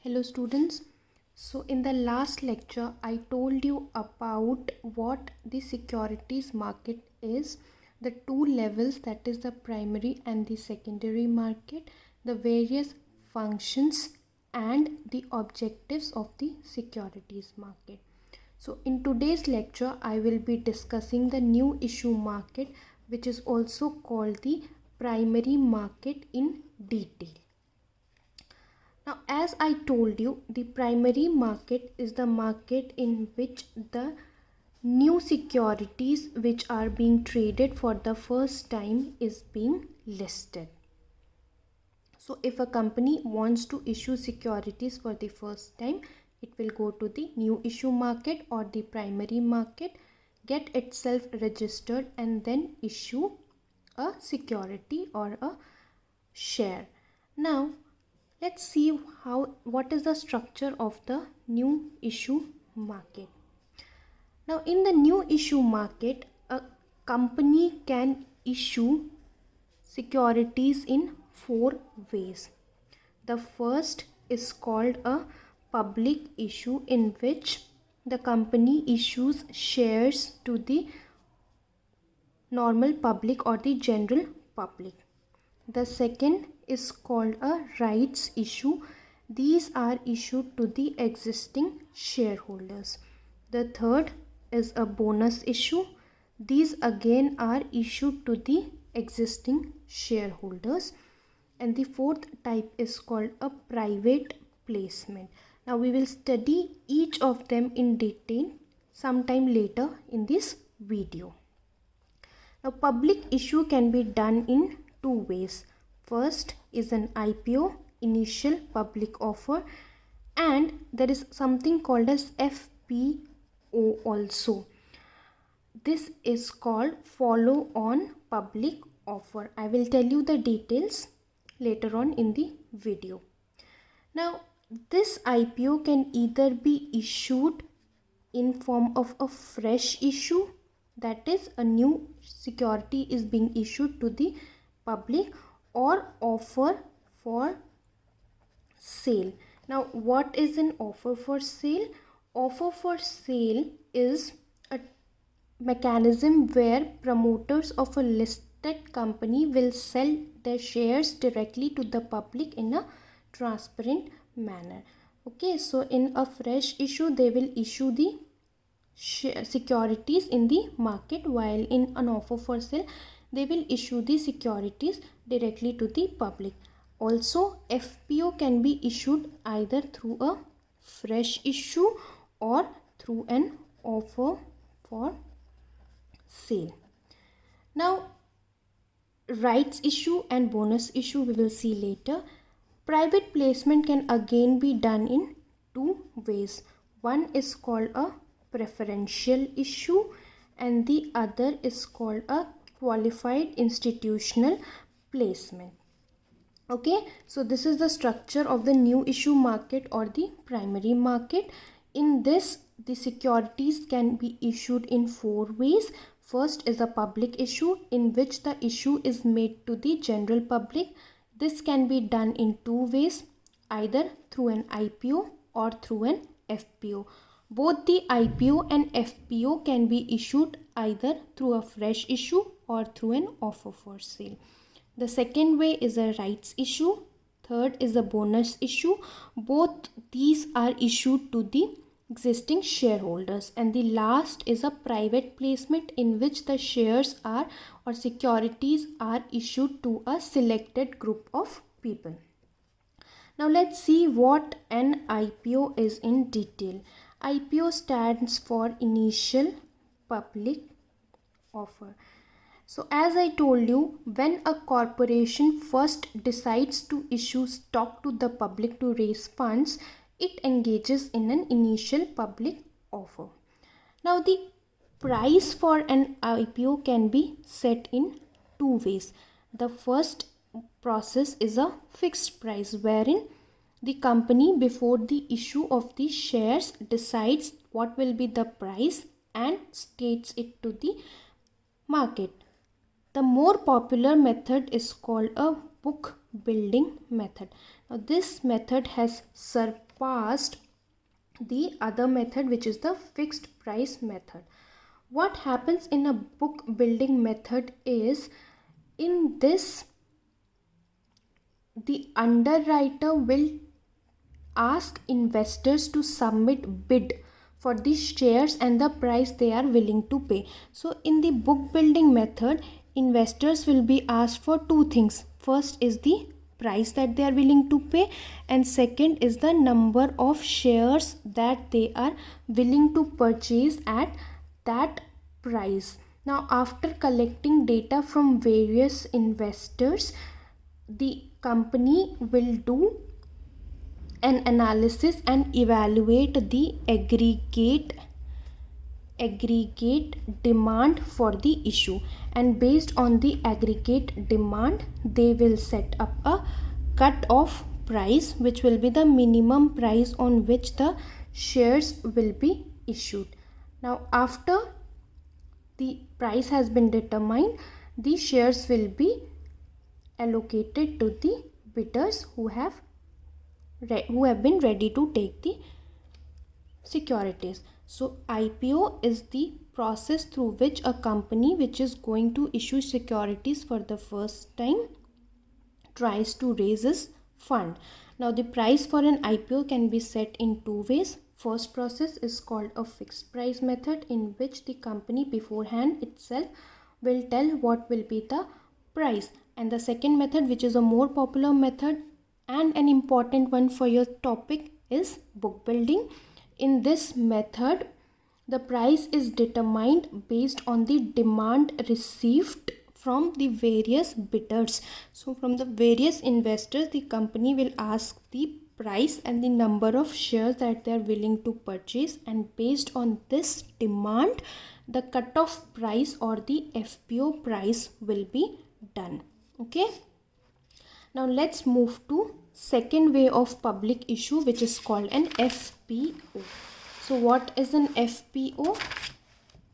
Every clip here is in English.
Hello students. So in the last lecture I told you about what the securities market is, the two levels, that is the primary and the secondary market, the various functions and the objectives of the securities market. So in today's lecture I will be discussing the new issue market, which is also called the primary market, in detail. Now, as I told you, the primary market is the market in which the new securities which are being traded for the first time is being listed. So if a company wants to issue securities for the first time, it will go to the new issue market or the primary market, get itself registered, and then issue a security or a share. Now let's see what is the structure of the new issue market. Now in the new issue market, a company can issue securities in four ways. The first is called a public issue, in which the company issues shares to the normal public or the general public. The second is called a rights issue. These are issued to the existing shareholders. The third is a bonus issue. These again are issued to the existing shareholders. And the fourth type is called a private placement. Now we will study each of them in detail sometime later in this video. Now public issue can be done in two ways. First is an IPO, initial public offer, and there is something called as FPO also. This is called follow on public offer. I will tell you the details later on in the video. Now this IPO can either be issued in form of a fresh issue, that is a new security is being issued to the public, or offer for sale. Now what is an offer for sale? Offer for sale is a mechanism where promoters of a listed company will sell their shares directly to the public in a transparent manner. Okay, so in a fresh issue they will issue the securities in the market, while in an offer for sale they will issue the securities directly to the public. Also, FPO can be issued either through a fresh issue or through an offer for sale. Now rights issue and bonus issue we will see later. Private placement can again be done in two ways. One is called a preferential issue and the other is called a qualified institutional placement. Okay, so this is the structure of the new issue market or the primary market. In this, the securities can be issued in four ways. First is a public issue, in which the issue is made to the general public. This can be done in two ways, either through an IPO or through an FPO. Both the IPO and FPO can be issued either through a fresh issue or through an offer for sale. The second way is a rights issue. Third is a bonus issue. Both these are issued to the existing shareholders. And the last is a private placement, in which the shares are or securities are issued to a selected group of people. Now let's see what an IPO is in detail. IPO stands for initial public offer. So as I told you, when a corporation first decides to issue stock to the public to raise funds, it engages in an initial public offer. Now the price for an IPO can be set in two ways. The first process is a fixed price, wherein the company before the issue of the shares decides what will be the price and states it to the market. The more popular method is called a book building method. Now this method has past the other method, which is the fixed price method. What happens in a book building method is, in this, the underwriter will ask investors to submit bid for the shares and the price they are willing to pay. So in the book building method, investors will be asked for two things. First is the price that they are willing to pay, and second is the number of shares that they are willing to purchase at that price. Now, after collecting data from various investors, the company will do an analysis and evaluate the aggregate demand for the issue, and based on the aggregate demand they will set up a cut off price, which will be the minimum price on which the shares will be issued. Now, after the price has been determined, the shares will be allocated to the bidders who have been ready to take the securities. So IPO is the process through which a company which is going to issue securities for the first time tries to raise its fund. Now, the price for an IPO can be set in two ways. First process is called a fixed price method, in which the company beforehand itself will tell what will be the price. And the second method, which is a more popular method and an important one for your topic, is book building. In this method, the price is determined based on the demand received from the various bidders. So from the various investors, the company will ask the price and the number of shares that they are willing to purchase, and based on this demand, the cutoff price or the FPO price will be done. Okay. Now let's move to second way of public issue, which is called an FPO. So what is an FPO?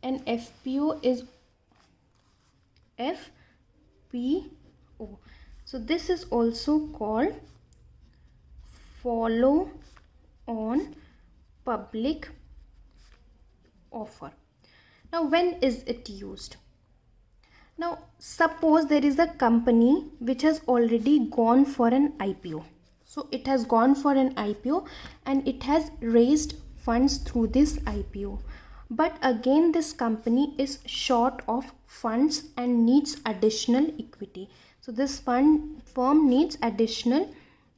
An FPO is FPO. So this is also called follow on public offer. Now, when is it used? Now, suppose there is a company which has already gone for an IPO. So it has gone for an IPO and it has raised funds through this IPO. But again, this company is short of funds and needs additional equity. So this firm needs additional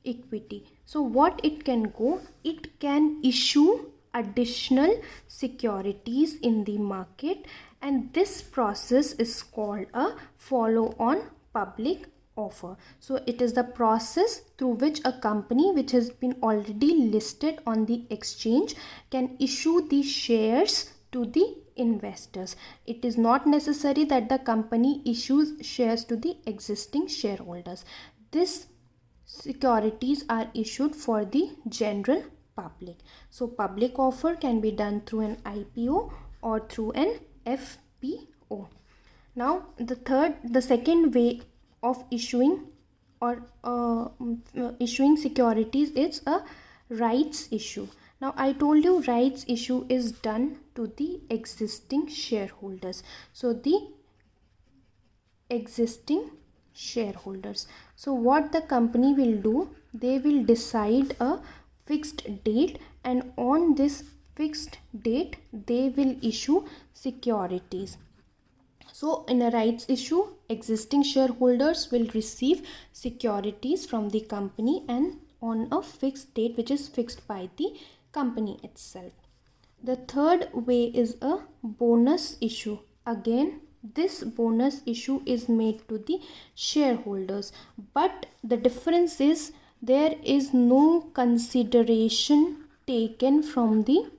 equity. So what it can go? It can issue additional securities in the market, and this process is called a follow-on public offer. So it is the process through which a company which has been already listed on the exchange can issue the shares to the investors. It is not necessary that the company issues shares to the existing shareholders. These securities are issued for the general public. So public offer can be done through an IPO or through an FPO. Now the second way of issuing or issuing securities is a rights issue. Now I told you rights issue is done to the existing shareholders. So the existing shareholders. So what the company will do, they will decide a fixed date, and on this fixed date they will issue securities. So in a rights issue, existing shareholders will receive securities from the company and on a fixed date which is fixed by the company itself. The third way is a bonus issue. Again, this bonus issue is made to the shareholders, but the difference is there is no consideration taken from the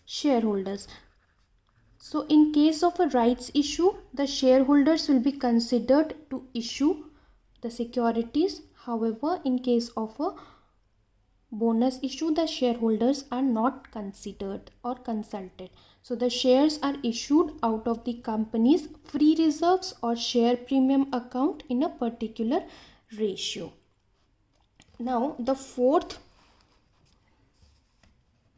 shareholders. So in case of a rights issue, the shareholders will be considered to issue the securities. However, in case of a bonus issue, the shareholders are not considered or consulted. So the shares are issued out of the company's free reserves or share premium account in a particular ratio. Now the fourth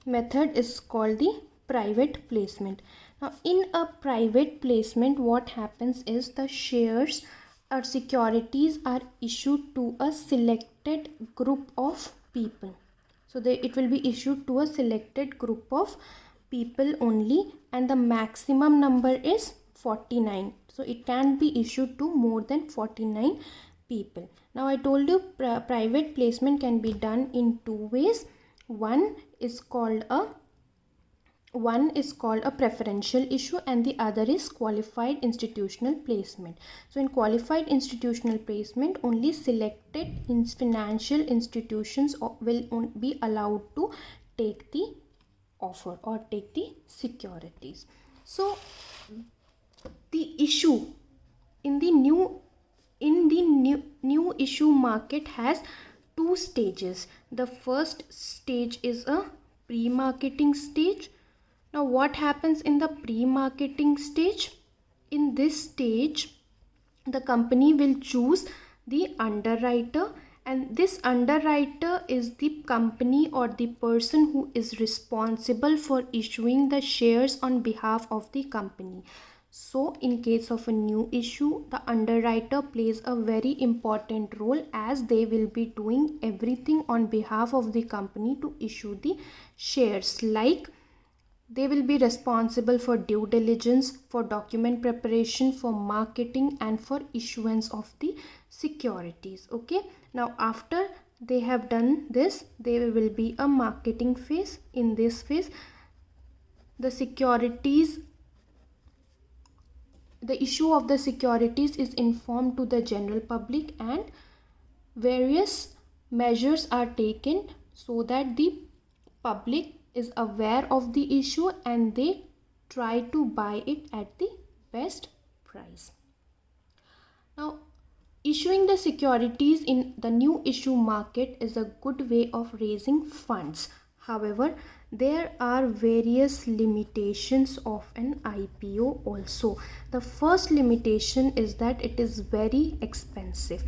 method is called the private placement. Now in a private placement, what happens is the shares or securities are issued to a selected group of people. So it will be issued to a selected group of people only, and the maximum number is 49. So it can be issued to more than 49 people. Now I told you private placement can be done in two ways. One is called a preferential issue and the other is qualified institutional placement. So in qualified institutional placement, only selected financial institutions will be allowed to take the offer or take the securities. So the issue in the new issue market has two stages. The first stage is a pre-marketing stage. Now what happens in the pre-marketing stage? In this stage, the company will choose the underwriter, and this underwriter is the company or the person who is responsible for issuing the shares on behalf of the company. So in case of a new issue, the underwriter plays a very important role, as they will be doing everything on behalf of the company to issue the shares. Like, they will be responsible for due diligence, for document preparation, for marketing, and for issuance of the securities. Okay. Now after they have done this, there will be a marketing phase. In this phase, the issue of the securities is informed to the general public, and various measures are taken so that the public is aware of the issue and they try to buy it at the best price. Now, issuing the securities in the new issue market is a good way of raising funds. However, there are various limitations of an IPO also. The first limitation is that it is very expensive.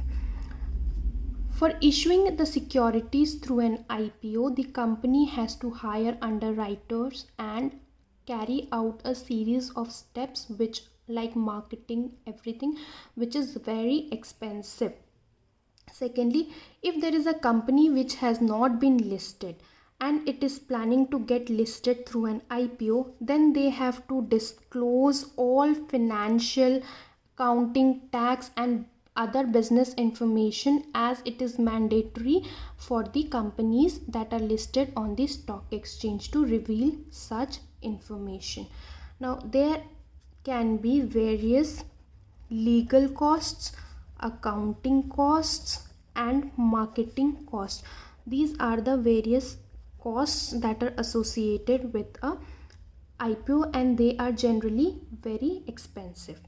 For issuing the securities through an IPO, the company has to hire underwriters and carry out a series of steps, which, like marketing, everything, which is very expensive. Secondly, if there is a company which has not been listed and it is planning to get listed through an IPO, then they have to disclose all financial, accounting, tax, and other business information, as it is mandatory for the companies that are listed on the stock exchange to reveal such information. Now there can be various legal costs, accounting costs, and marketing costs. These are the various costs that are associated with a IPO, and they are generally very expensive.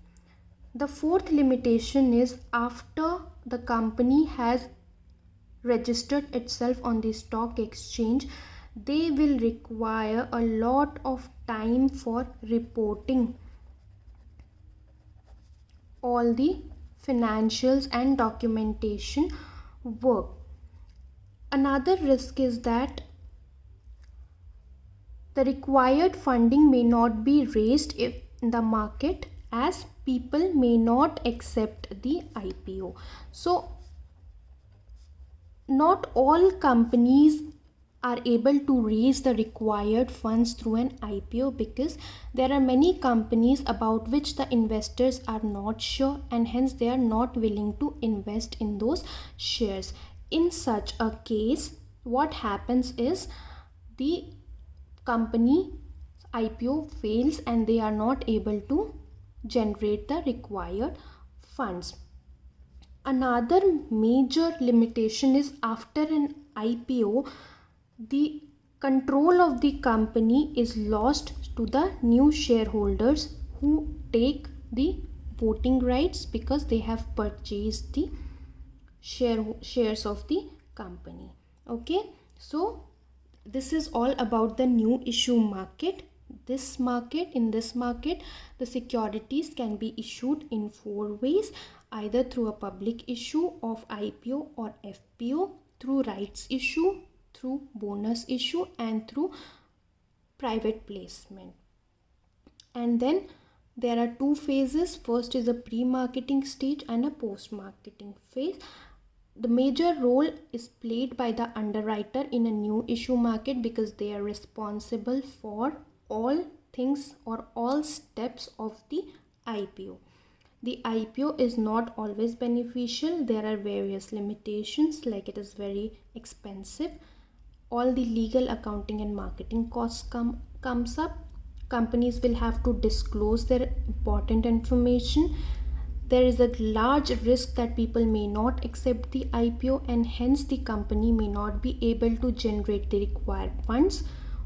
The fourth limitation is, after the company has registered itself on the stock exchange, they will require a lot of time for reporting all the financials and documentation work. Another risk is that the required funding may not be raised in the market, as people may not accept the IPO. So not all companies are able to raise the required funds through an IPO, because there are many companies about which the investors are not sure, and hence they are not willing to invest in those shares. In such a case, what happens is the company IPO fails and they are not able to generate the required funds. Another major limitation is, after an IPO, the control of the company is lost to the new shareholders who take the voting rights because they have purchased the shares of the company. Okay, so this is all about the new issue market. In this market, the securities can be issued in four ways: either through a public issue of IPO or FPO, through rights issue, through bonus issue, and through private placement. And then there are two phases. First is a pre-marketing stage and a post-marketing phase. The major role is played by the underwriter in a new issue market because they are responsible for all things or all steps of the IPO. The IPO is not always beneficial. There are various limitations, like it is very expensive. All the legal, accounting and marketing costs comes up. Companies will have to disclose their important information. There is a large risk that people may not accept the IPO, and hence the company may not be able to generate the required funds.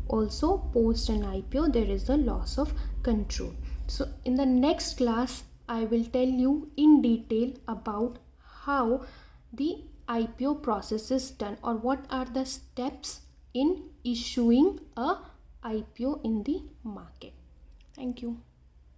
Also, post an IPO, there is a loss of control. So in the next class, I will tell you in detail about how the IPO process is done, or what are the steps in issuing a IPO in the market. Thank you.